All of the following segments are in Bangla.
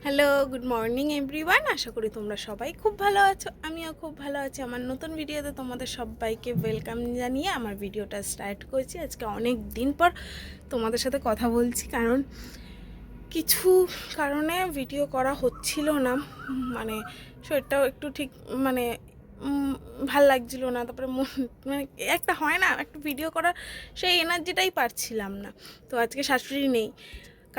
Hello, good morning everyone. আশা করি তোমরা সবাই খুব ভালো আছো। আমিও খুব ভালো আছি। আমার নতুন ভিডিওতে তোমাদের সবাইকে ওয়েলকাম জানিয়ে আমার ভিডিওটা স্টার্ট করছি। আজকে অনেক দিন পর তোমাদের সাথে কথা বলছি, কারণ কিছু কারণে ভিডিও করা হচ্ছিল না। মানে শরীরটাও একটু ঠিক মানে ভাল লাগছিল না। তারপরে মানে একটা হয় না, একটু ভিডিও করার সেই এনার্জিটাই পাচ্ছিলাম না। তো আজকে শাশুড়ি নেই,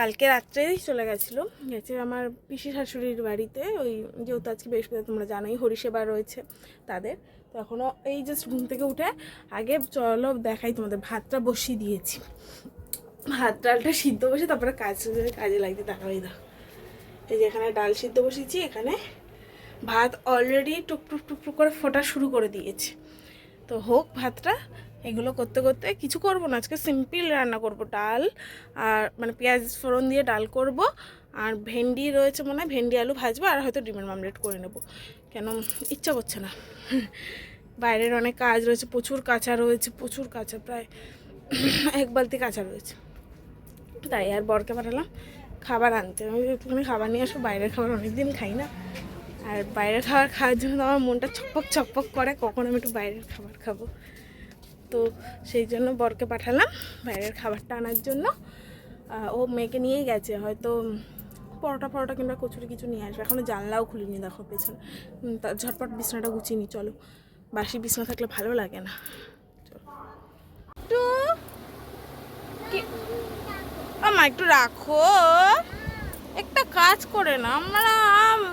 কালকে রাত্রেই চলে গেছে আমার পিসি শাশুড়ির বাড়িতে। ওই যেহেতু আজকে বৃহস্পতিবার, তোমরা জানোই হরিসেবা রয়েছে তাদের। তো এখনও এই জাস্ট ঘুম থেকে উঠে আগে চলো দেখাই তোমাদের, ভাতটা বসিয়ে দিয়েছি। ভাত ডালটা সিদ্ধ বসে তারপরে কাজে লাগতে তাকাই দাও। এই যে এখানে ডাল সিদ্ধ বসিয়েছি, এখানে ভাত অলরেডি টুকটুক টুকটুক করে ফোটা শুরু করে দিয়েছে। তো হোক ভাতটা, এগুলো করতে করতে কিছু করব না, আজকে সিম্পল রান্না করব। ডাল আর মানে পেঁয়াজ ফোড়ন দিয়ে ডাল করব, আর ভেন্ডি রয়েছে মনে হয়, ভেন্ডি আলু ভাজবো, আর হয়তো ডিমের মামলেট করে নেব। কেন ইচ্ছা করছে না, বাইরের অনেক কাজ রয়েছে, প্রচুর কাঁচা রয়েছে, প্রচুর কাঁচা, প্রায় এক বালতি কাঁচা রয়েছে। তাই আর বরকে পাঠালাম খাবার আনতে। আমি একটুখানি খাবার নিয়ে আসবো, বাইরের খাবার অনেকদিন খাই না। আর বাইরের খাবার খাওয়ার জন্য তো আমার মনটা ছকপক ছকপক করে, কখন আমি একটু বাইরের খাবার খাবো। তো সেই জন্য বরকে পাঠালাম বাইরের খাবারটা আনার জন্য। ও মেয়েকে নিয়েই গেছে, হয়তো পরোটা কিংবা কচুরি কিছু নিয়ে আসবে। এখনও জানলাও খুলিনি, দেখো পেছনে। ঝটপট বিছনাটা গুছিয়ে নি, চলো। বাসি বিছনা থাকলে ভালো লাগে না। একটু একটু রাখো, একটা কাজ করে না। আমরা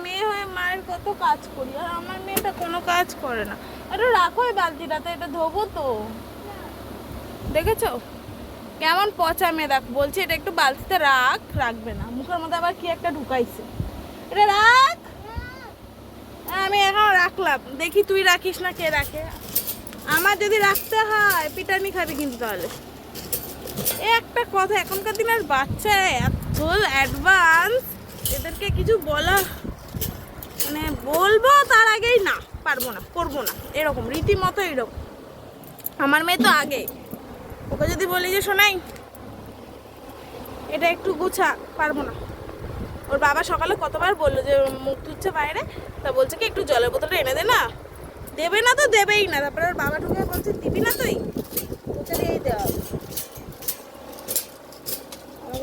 মেয়ে হয়ে মায়ের কত কাজ করি, আর আমার মেয়েটা কোনো কাজ করে না। একটু রাখো এই বালতিটাতে, এটা ধোবো তো। দেখেছো কেমন পচা মেয়ে, দেখ বলছি এটা একটু বালতিতে রাখবে না, মুখের মধ্যে আবার কি একটা ঢুকাইছে। এটা রাখ। আমি এখন রাখলাম, দেখি তুই রাখিস না কে রাখে। আমার যদি রাখতে হয় পিটানি খাবি কিন্তু। তাহলে একটা কথা, এখনকার দিনের বাচ্চারা এত অ্যাডভান্স, এদেরকে কিছু বলা মানে বলবো তার আগেই না, পারবো না, করবো না, এরকম রীতিমতো এরকম। আমার মেয়ে তো আগে, ওকে যদি বলি যে শোনাই এটা একটু গুছা, পারবো না। ওর বাবা সকালে কতবার বললো যে মুখ ধুচ্ছে বাইরে, তা বলছে কি একটু জলের বোতলটা এনে দে না। দেবে না তো দেবেই না। তারপরে ওর বাবা ঢুকে বলছে দিবি না তুই, তোকে দিয়েই দেওয়া।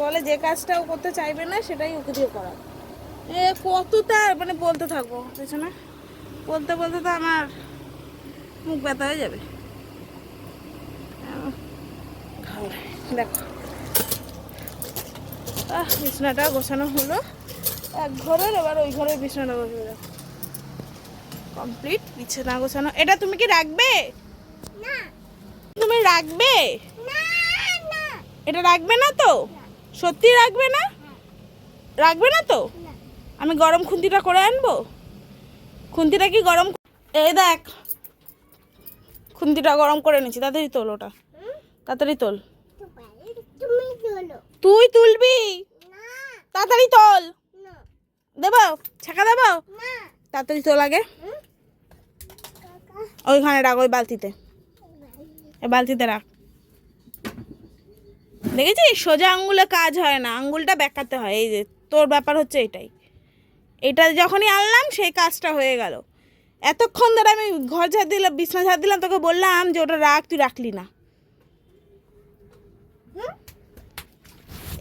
বলে যে কাজটা ও করতে চাইবে না সেটাই ওকে দিয়ে করা। কতটা মানে বলতে থাকবো পেছনে, বলতে বলতে তো আমার মুখ ব্যথা হয়ে যাবে। দেখো বিছনাটা গোছানো হলো এক ঘরের, এবার ওই ঘরের বিছানা বসবে। দেখো কমপ্লিট বিছানা গোছানো। এটা তুমি কি রাখবে? না। তুমি রাখবে? না না। এটা রাখবে না তো? সত্যি রাখবে না? রাখবে না তো? আমি গরম খুন্তিটা করে আনবো। খুন্তিটা কি গরম? এই দেখ খুন্তিটা গরম করে নিচ্ছি, তাড়াতাড়ি তোল ওটা, তাড়াতাড়ি তোল। তুই তুলবি? তাড়াতাড়ি তোল। দেবো ছাকা দেবো? তাড়াতাড়ি তোল আগে। ওইখানে রাখ, ওই বালতিতে, এই বালতিতে রাখ। দেখেছিস সোজা আঙ্গুলে কাজ হয় না, আঙ্গুলটা বেঁকাতে হয়। এই যে তোর ব্যাপার হচ্ছে এটাই। এটা যখনই আনলাম সেই কাজটা হয়ে গেল। এতক্ষণ ধরে আমি ঘর ঝাড় দিলাম, বিছনা ঝাড় দিলাম, তোকে বললাম যে ওটা রাখ, তুই রাখলি না।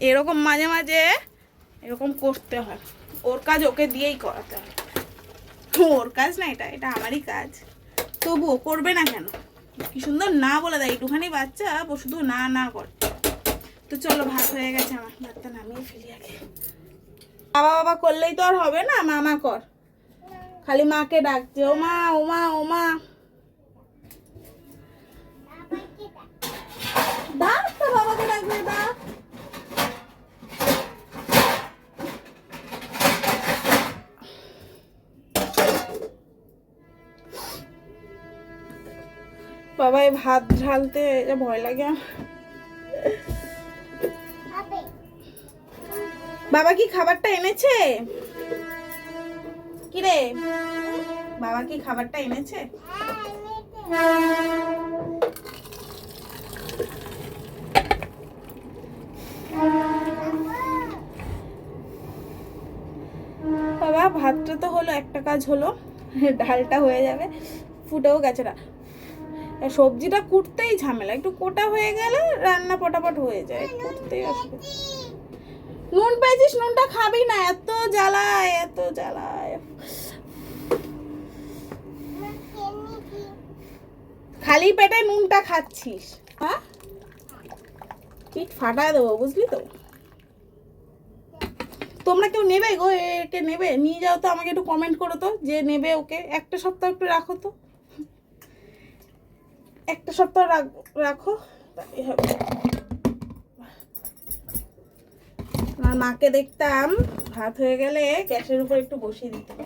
এরকম মাঝে মাঝে এরকম করতে হয়। ওর কাজ ওকে দিয়েই করাতে হয়। ওর কাজ না, এটা এটা আমারই কাজ, তবুও করবে না কেন? কি সুন্দর না বলে দেয়, একটুখানি বাচ্চা ও শুধু না না করে। তো চলো ভাত হয়ে গেছে আমার, ভাতটা নামিয়ে ফেলি আগে। বাবা বাবা করলেই তো আর হবে না, মামা কর। খালি মাকে ডাকছে ও মা ও মা ও মা। ডাক তো বাবাকে ডাকবে, ডাক। বাবাই ভাত ঢালতে ভয় লাগে। বাবা কি খাবারটা এনেছে? কি রে, বাবা কি খাবারটা এনেছে? কাজ হলো, ডালটা হয়ে যাবে, ফুটেও গেছে না। সবজিটা কুটতেই ঝামেলা, একটু কোটা হয়ে গেলে রান্না পটাপট হয়ে যায়, কুটতেই আসবে। নুন পেয়েছিস? নুনটা খাবি না, এত জ্বালায় এত জ্বালায়। খালি পেটে নুনটা খাচ্ছিস? হ্যাঁ, পিঠ ফাটায় দেবো, বুঝলি তো। তোমরা কেউ নেবে গো? একে নেবে? নিয়ে যাও তো, আমাকে একটু কমেন্ট করো তো যে নেবে ওকে। একটা সপ্তাহ একটু রাখো তো, একটা সপ্তাহ রাখো, তাই হবে। আমার মাকে দেখতাম ভাত হয়ে গেলে গ্যাসের উপর একটু বসিয়ে দিতাম,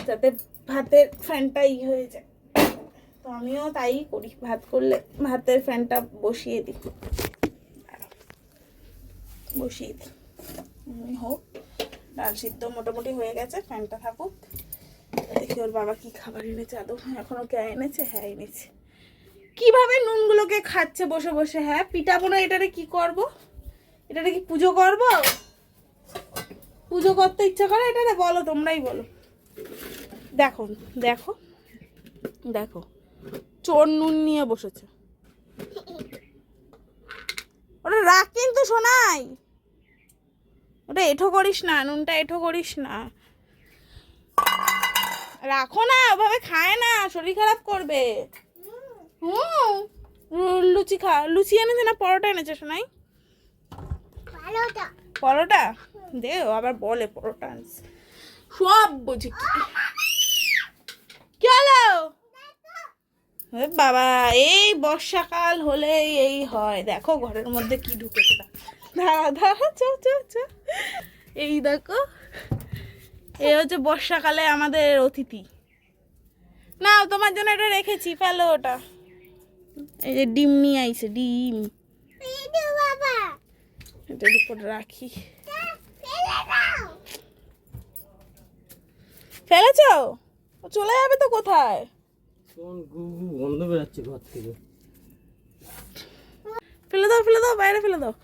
যাতে ভাতের ফ্যানটা হয়ে যায়। তো আমিও তাই করি, ভাত করলে ভাতের ফ্যানটা বসিয়ে দিই, বসিয়ে দিই। হোক, ডাল সিদ্ধ মোটামুটি হয়ে গেছে, ফ্যানটা থাকুক। দেখি ওর বাবা কি খাবার এনেছে, আদৌ এখনো কে এনেছে? হ্যাঁ এনেছে। কিভাবে নুনগুলোকে খাচ্ছে বসে বসে। হ্যাঁ, পিঠাপোনা এটারে কি করব? এটারে কি পুজো করব? পুজো করতে ইচ্ছা করে এটারে? বলো, তোমরাই বলো। দেখো দেখো দেখো, চোর নুন নিয়ে বসেছে। ওটা রাখ কিন্তু শোনাই, ওটা এঁঠো করিস না, নুনটা এঁঠো করিস না, রাখো না, ওভাবে খায় না, শরীর খারাপ করবে। লুচি খা। লুচি এনেছে না পরোটা এনেছে শোনাই? পরোটা দে, আবার বলে পরোটা আনছে, সব বুঝি। কি হলো বাবা? এই বর্ষাকাল হলে এই হয়। দেখো ঘরের মধ্যে কি ঢুকেছে, দাঁড়া দাঁড়া, চ চ চ। এই দেখো, এই হচ্ছে বর্ষাকালে আমাদের অতিথি। না, তোমার জন্য এটা রেখেছি, ফেলো ওটা। এই যে ডিম নিয়ে আইছে, ডিম এটার উপর রাখি। ফেলেছ? চলে যাবে তো কোথায়? গন্ধ বেরাচ্ছে ঘর থেকে। ফেলে দাও, ফেলে দাও, বাইরে ফেলে দাও।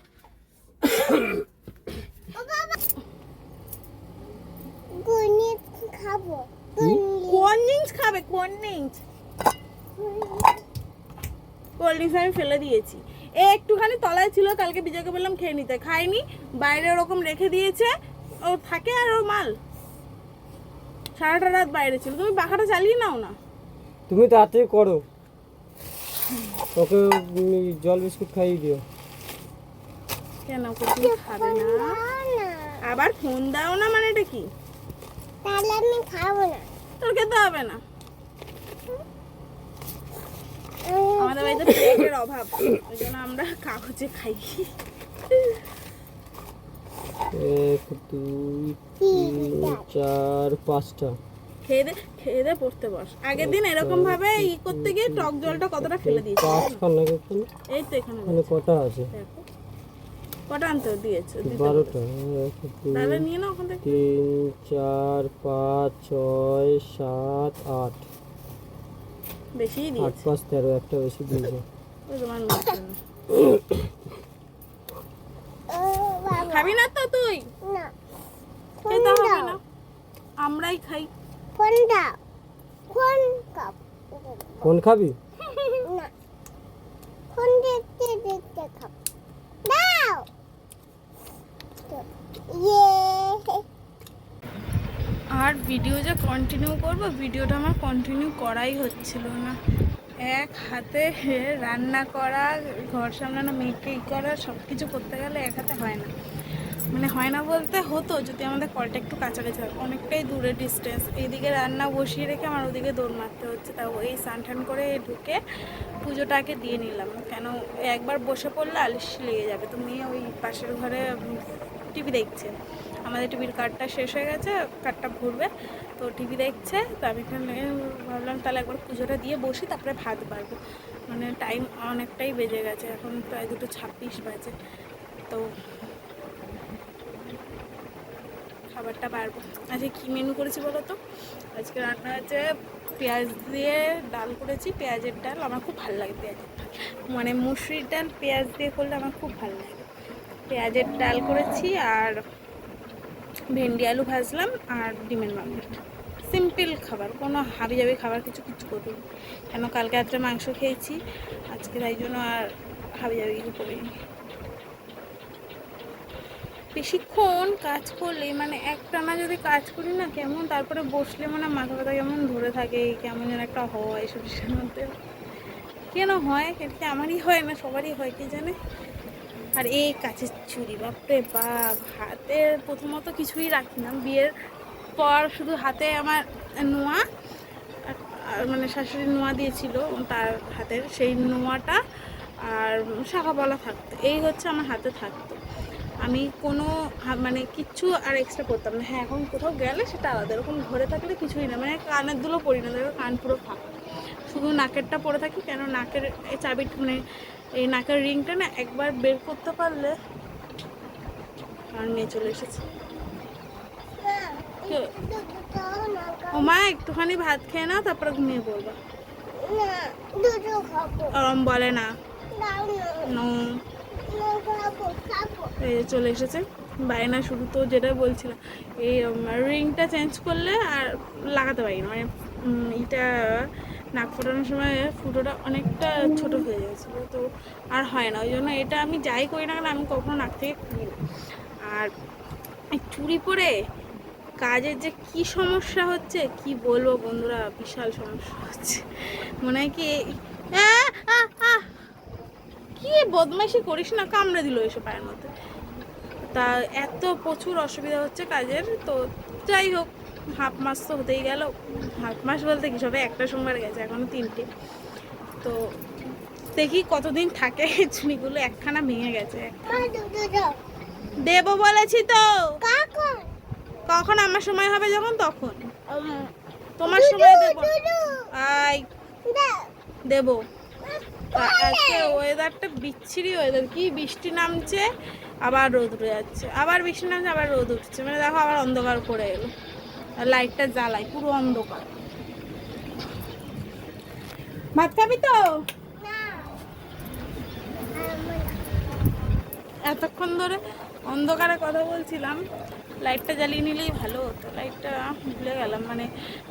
কোন জিনিস খাবে? কোন জিনিস? কোল্ড ড্রিঙ্কস আমি ফেলে দিয়েছি। একটুখানি তলায় ছিল, কালকে বিজয়কে বললাম খেয়ে নিতে, খাইনি, বাইরে ওরকম রেখে দিয়েছে। ও থাকে আর ওর মাল সারাটা রাত বাইরে ছিল। তুমি পাখাটা চালিয়ে নাও না। তুমি তাড়াতাড়ি করো, ওকে জল বিস্কুট খাইয়ে দিও। কেন তুমি খাবে না? আবার ফোন দাও না, মানে এটা কি? তাহলে আমি খাবো না। তোর খেতে হবে না। আমাদের বাড়িতে প্লেটের অভাব, ওই জন্য আমরা কাগজে খাই। 1 2 3 4 5টা খেয়ে দে পড়তে বস। আগের দিন এরকম ভাবে করতে গিয়ে টক জলটা কতটা ফেলে দিয়েছি। 5 খান লাগে এখানে। এই তো এখানে কটা আছে? দেখো কটা আনতে দিয়েছে, 12টা। তাহলে নিয়ে নাও ওখান থেকে। 3 4 5 6 7 8। বেশিই 8 দিয়েছে। 5 13, একটা বেশি দিয়েছে। ওই তোমার মেয়ের জন্য। খাবি না তো তুই? না, খেতে হবে না, আমরাই খাই। ফোন দাও, ফোন কাপ। কোন খাবি? না, ফোন দেখতে দেখতে খাব। দাও। আর ভিডিও যে কন্টিনিউ করব, ভিডিওটা আমার কন্টিনিউ করাই হচ্ছিল না। এক হাতে রান্না করা, ঘর সামলানো, মেয়েকে করা, সব কিছু করতে গেলে এক হাতে হয় না। মানে হয় না বলতে হতো যদি আমাদের কলটা একটু কাছাকাছি হয়, অনেকটাই দূরে ডিস্টেন্স। এইদিকে রান্না বসিয়ে রেখে আমার ওদিকে দৌড় মারতে হচ্ছে। তাও এই স্নান টান করে ঢুকে পুজোটাকে দিয়ে নিলাম, কেন একবার বসে পড়লে আলিশ লেগে যাবে। তো মেয়ে ওই পাশের ঘরে টিভি দেখছে, আমাদের টিভির কার্ডটা শেষ হয়ে গেছে, কার্ডটা ভরবে, তো টিভি দেখছে। তো আমি ভাবলাম তাহলে একবার পুজোটা দিয়ে বসি, তারপরে ভাত বাড়বো। মানে টাইম অনেকটাই বেজে গেছে, এখন প্রায় 2:26 বাজে। তো খাবারটা পারবো। আজকে কী মেনু করেছি বলো তো? আজকে রান্না হচ্ছে পেঁয়াজ দিয়ে ডাল করেছি, পেঁয়াজের ডাল। আমার খুব ভালো লাগে পেঁয়াজের ডাল, মানে মুসুরির ডাল পেঁয়াজ দিয়ে করলে আমার খুব ভালো লাগে। পেঁয়াজের ডাল করেছি, আর ভেন্ডি আলু ভাজলাম, আর ডিমের মামলেট। সিম্পল খাবার, কোনো হাবিজাবি খাবার কিছু করিনি। কেন কালকে রাত্রে মাংস খেয়েছি, আজকে তাই জন্য আর হাবিজাবি কিছু করিনি। বেশিক্ষণ কাজ করলে মানে একটানা যদি কাজ করি না কেমন, তারপরে বসলে মানে মাথা ব্যথা কেমন ধরে থাকে, কেমন যেন একটা হয় শরীরের মধ্যে। কেন হয় এটা আমারই হয় না, সবারই হয় কে জানে। আর এই কাছের চুড়ি, বাপরে বাপ, হাতের প্রথমত কিছুই রাখি না, বিয়ের পর শুধু হাতে আমার নোয়া আর মানে শাশুড়ি নোয়া দিয়েছিল তার হাতের, সেই নোয়াটা আর শাখা পলা থাকতো, এই হচ্ছে আমার হাতে থাকতো। আমি কোনো মানে কিচ্ছু আর এক্সট্রা করতাম না। হ্যাঁ এখন কোথাও গেলে সেটা আলাদা, এরকম ঘরে থাকলে কিছুই না, মানে কানের দুলো পরি না, দেখো কান পুরো ফাঁকা, শুধু নাকেরটা পরে থাকি। কেন নাকের এই চাবিটা মানে এই নাকের রিংটা না একবার বের করতে পারলে। আর মেয়ে চলে এসেছে। ও মা একটুখানি ভাত খেয়ে নাও, তারপরে ঘুমিয়ে পড়বা। ওরম বলে না, এই চলে এসেছে বায়না শুরু। তো যেটা বলছিলাম, এই রিংটা চেঞ্জ করলে আর লাগাতে পারি না, মানে এটা নাক ফোটানোর সময় ফুটোটা অনেকটা ছোট হয়ে গেছিলো, তো আর হয় না, ওই জন্য এটা আমি যাই করি না কেন আমি কখনো নাক থেকে খুলি না। আর এই চুড়ি পরে কাজের যে কি সমস্যা হচ্ছে কি বলবো বন্ধুরা, বিশাল সমস্যা হচ্ছে। মনে হয় কি কি বদমাইশি করিস না, কামড়ে দিল এসে পায়ের মধ্যে। তা এত প্রচুর অসুবিধা হচ্ছে কাজের। তো যাই হোক, হাফ মাস তো হতেই গেল, হাফ মাস বলতে কি সবে একটা সোমবার গেছে, এখনো 3টে। তো দেখি কতদিন থাকে। চুনিগুলো একখানা ভেঙে গেছে। দেবো বলেছি তো, কখন আমার সময় হবে যখন তখন, তোমার সময় দেবো। আই দেবো। আজকে ওয়েদারটা বিচ্ছিরি ওয়েদার, কি বৃষ্টি নামছে আবার রোদ উঠে যাচ্ছে, আবার বৃষ্টি নামছে আবার রোদ উঠছে, মানে দেখো আবার অন্ধকার করে এলো, আর লাইটটা জ্বালাই পুরো অন্ধকার। ভাত খাবি তো? এতক্ষণ ধরে অন্ধকারে কথা বলছিলাম, লাইটটা জ্বালিয়ে নিলেই ভালো হতো। লাইটটা ভুলে গেলাম, মানে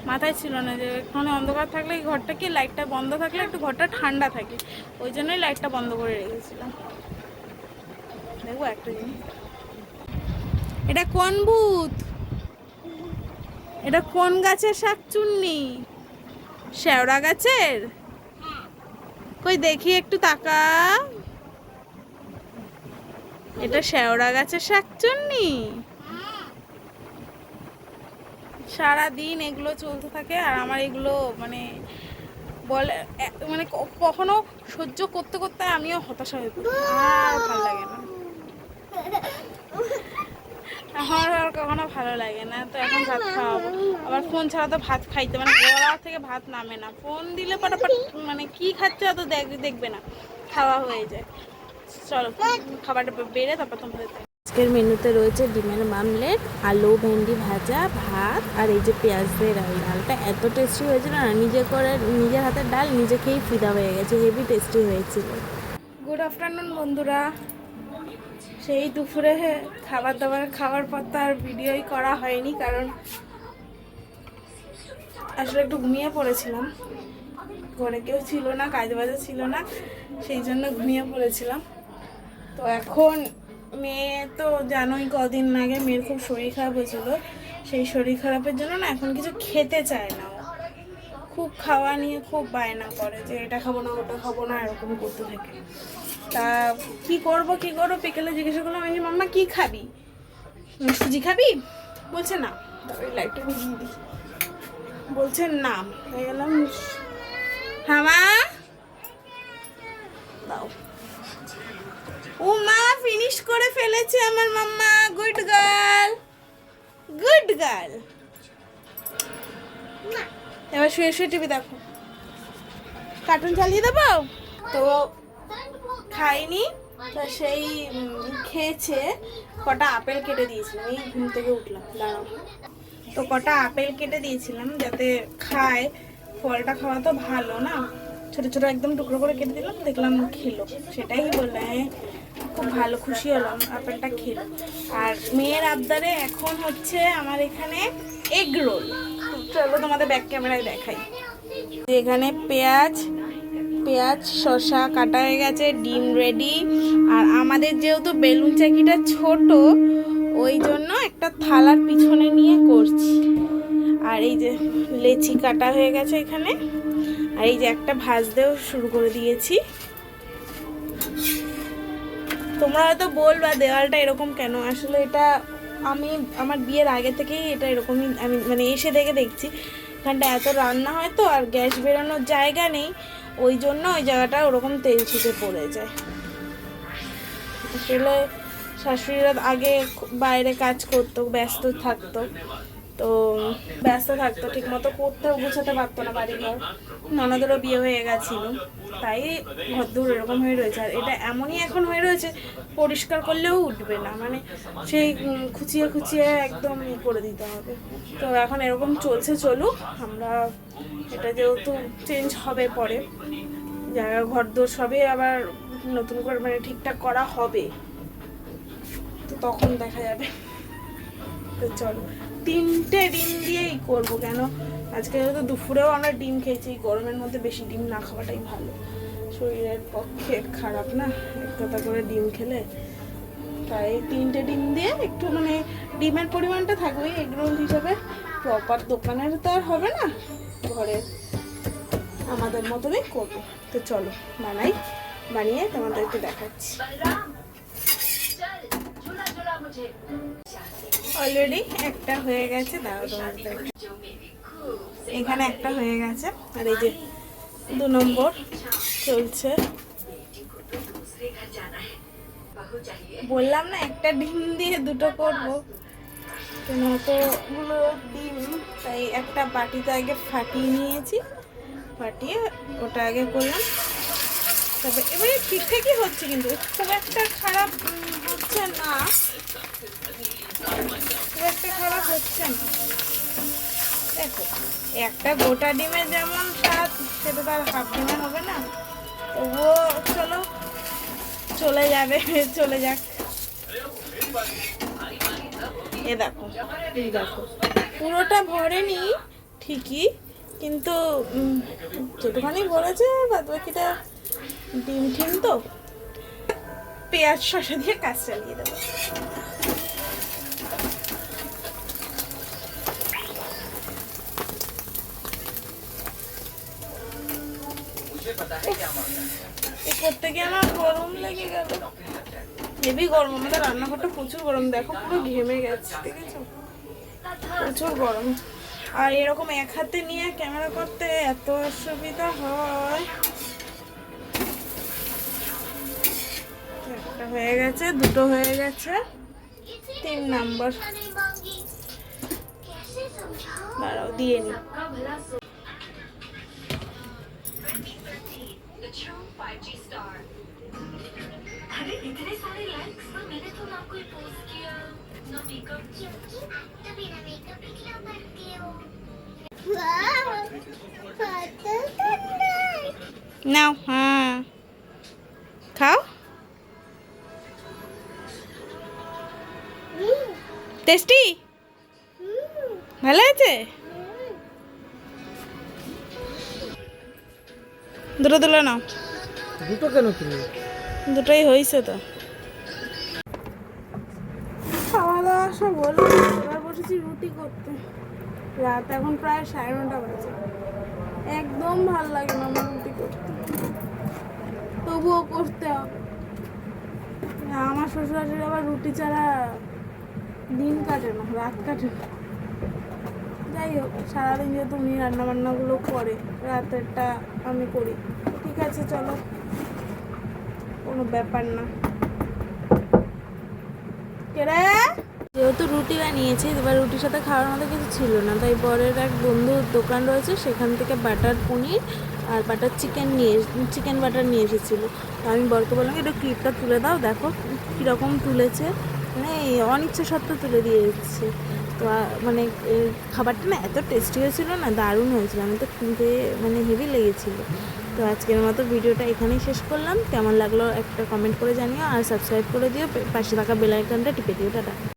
মাথায় ছিল না যে এখানে অন্ধকার থাকলে এই ঘরটা কি লাইটটা বন্ধ থাকলে একটু ঘরটা ঠান্ডা থাকে, ওই জন্যই লাইটটা বন্ধ করে রেখেছিলাম। দেখবো একটা জিনিস, এটা কোন ভূত, এটা কোন গাছের শাকচুন্নি? শেওড়া গাছের? কই দেখি একটু তাকা, এটা শেওড়া গাছের শাকচুন্নি? সারাদিন এগুলো চলতে থাকে, আর আমার এগুলো মানে বলে মানে কখনো সহ্য করতে করতে আমিও হতাশা হয়ে পড়ি, আর ভালো লাগে না, আমার আর কখনো ভালো লাগে না। তো এখন ভাত খাওয়াবো, আবার ফোন ছাড়া তো ভাত খাইতে মানে গলা থেকে ভাত নামে না, ফোন দিলে পটাপট মানে কি খাচ্ছে অত দেখবে না, খাওয়া হয়ে যায়। চলো খাবারটা বেড়ে তারপর তোমাদের। আজকের মেনুতে রয়েছে ডিমের মামলেট, আলু ভেন্ডি ভাজা, ভাত, আর এই যে পেঁয়াজ দিয়ে ডাল। ডালটা এত টেস্টি হয়েছিল না, নিজের হাতের ডাল নিজে খেয়েই ফিদা হয়ে গেছে, হেভি টেস্টি হয়েছিল। গুড আফটারনুন বন্ধুরা, সেই দুপুরে খাবার দাবার খাওয়ার পর তো আর ভিডিওই করা হয়নি, কারণ আসলে একটু ঘুমিয়ে পড়েছিলাম, ঘরে কেউ ছিল না, কাজ বাজে ছিল না, সেই জন্য ঘুমিয়ে পড়েছিলাম। তো এখন মেয়ে তো জানোই কদিন আগে মেয়ের খুব শরীর খারাপ হয়েছিল, সেই শরীর খারাপের জন্য না এখন কিছু খেতে চায় না, খুব খাওয়া নিয়ে খুব বায়না করে যে এটা খাবো না ওটা খাবো না, এরকম করতে থাকে। তা কি করবো বিকেলে জিজ্ঞাসা করলাম, আমি মাম্মা কি খাবি, সুজি খাবি? বলছে না, তারপরে লাইটটা বুঝিয়ে দিই, বলছে না। তাই গেলাম, হ্যাঁ মা দাও। ও মা ফিনিশ করে ফেলেছে আমার মাম্মা, গুড গার্ল গুড গার্ল। এবার শুয়ে শুয়ে টিভি দেখো, কার্টুন চালিয়ে দেবো। তো খাইনি, তো সেই খেয়েছে, কটা আপেল কেটে দিয়েছিলাম, এই ঘুম থেকে উঠলাম, দাঁড়াও। তো কটা আপেল কেটে দিয়েছিলাম যাতে খায়, ফলটা খাওয়া তো ভালো না, ছোট ছোট একদম টুকরো করে কেটে দিলাম, দেখলাম খেলো, সেটাই বললে খুব ভালো, খুশি হলাম, আপেলটা খেলো। আর মেয়ের আবদারে এখন হচ্ছে আমার এখানে এগ রোল, চলো তোমাদের ব্যাক ক্যামেরায় দেখাই। এখানে পেঁয়াজ শসা কাটা হয়ে গেছে, ডিম রেডি। আর আমাদের যেহেতু বেলুন চাকিটা ছোট, ওই জন্য একটা থালার পিছনে নিয়ে করছি। আর এই যে লেচি কাটা হয়ে গেছে এখানে। আর এই যে একটা ভাজতেও শুরু করে দিয়েছি। তোমরা হয়তো বলবা দেওয়ালটা এরকম কেন, আসলে এটা আমি আমার বিয়ের আগে থেকেই এটা এরকমই, আমি মানে এসে দেখে দেখছি এখানটা এত রান্না হয় তো, আর গ্যাস বেরোনোর জায়গা নেই, ওই জন্য ওই জায়গাটা ওরকম তেল ছিটে পড়ে যায়। আসলে শাশুড়িরা আগে বাইরে কাজ করতো, ব্যস্ত থাকতো, ঠিক মতো করতেও গুছাতে পারতো না বাড়িঘর। ননদেরও বিয়ে হয়ে গেছিল, তাই ঘরদূর এরকম হয়ে রয়েছে। আর এটা এমনই এখন হয়ে রয়েছে, পরিষ্কার করলেও উঠবে না, মানে সেই খুঁচিয়ে খুঁচিয়ে একদম করে দিতে হবে। তো এখন এরকম চলছে, চলুক। আমরা এটা যেহেতু চেঞ্জ হবে পরে, জায়গা ঘরদোর সবই আবার নতুন করে মানে ঠিকঠাক করা হবে, তো তখন দেখা যাবে। তো চলো, 3টে ডিম দিয়েই করবো, কেন আজকে যেহেতু দুপুরেও আমরা ডিম খেয়েছি। গরমের মধ্যে বেশি ডিম না খাওয়াটাই ভালো, শরীরের পক্ষে খারাপ না একটা করে ডিম খেলে। তাই 3টে ডিম দিয়ে একটু মানে ডিমের পরিমাণটা থাকবেই এগরোল হিসাবে, প্রপার দোকানের তো আর হবে না, ঘরে আমাদের মতনই করবো। তো চলো বানিয়ে তোমাদেরকে দেখাচ্ছি। অলরেডি একটা হয়ে গেছে, দাঁড়াও তোমাদের এখানে একটা হয়ে গেছে। আর এই যে 2 নম্বর চলছে। বললাম না একটা ডিম দিয়ে 2টো করবো, কেন অতগুলো ডিম, তাই একটা বাটিতে আগে ফাটিয়ে নিয়েছি, ফাটিয়ে ওটা আগে করলাম। তবে এবারে ঠিকঠাকই হচ্ছে, কিন্তু খুব একটা খারাপ হচ্ছে না, দেখো একটা গোটা ডিমের যেমন স্বাদ, সেটা তো আর হাফ ডিমে হবে না। তবুও চলে যাক। দেখো পুরোটা ভরেনি ঠিকই, কিন্তু যেটুখানি ভরেছে বাদ বাকিটা ডিম ঠিম তো পেঁয়াজ শসা দিয়ে কাজ চালিয়ে দেবো। করতে গিয়ে আমার গরম লেগে গেল, হেভি গরম। আমাদের রান্নাঘরটা প্রচুর গরম, দেখো পুরো ঘেমে গেছে, দেখেছো প্রচুর গরম। আর এরকম এক হাতে নিয়ে ক্যামেরা করতে এত অসুবিধা হয়। একটা হয়ে গেছে, 2টো হয়ে গেছে, 3 নাম্বার দাঁড়াও দিয়ে নি। अरे इतने सारे लाइक्स ना, मैंने तो ना कोई पोस्ट किया ना मेकअप, क्योंकि तो बिना मेकअप ही क्यों करती हो? নাও, হ্যাঁ খাও। টেস্টি, ভালো আছে। 2টো তুলে নাও। 2টো কেন তুমি? 2টোই হয়েছে তো। খাওয়া দাওয়া সব হলো, এবার বসেছি রুটি করতে। রাত এখন প্রায় 9:30 বাজে। একদম ভাল লাগে না আমার রুটি করতে, তবুও করতে হবে। আমার শ্বশুর আবার রুটি ছাড়া দিন কাটে না, রাত কাটে না। যাই হোক, সারাদিন যেহেতু উনি রান্নাবান্নাগুলো করে, রাতেরটা আমি করি, ঠিক আছে চলো, কোনো ব্যাপার না। যেহেতু রুটি বানিয়েছি, এবার রুটির সাথে খাওয়ার মতো কিছু ছিল না, তাই বরের এক বন্ধুর দোকান রয়েছে, সেখান থেকে বাটার পনির আর বাটার চিকেন বাটার নিয়ে এসেছিলো। তো আমি বরকে বললাম এটা ক্লিপটা তুলে দাও, দেখো কীরকম তুলেছে, মানে অনিচ্ছা সত্ত্বেও তুলে দিয়ে দিচ্ছে। তো মানে খাবারটা না এত টেস্টি হয়েছিল না, দারুণ হয়েছিল, আমি তো কিনতে মানে হেভি লেগেছিলো। তো আজকের মতো ভিডিওটা এখানেই শেষ করলাম। কেমন লাগলো একটা কমেন্ট করে জানিও, আর সাবস্ক্রাইব করে দিও, পাশে থাকা বেল আইকনটা টিপে দিও। টাটা।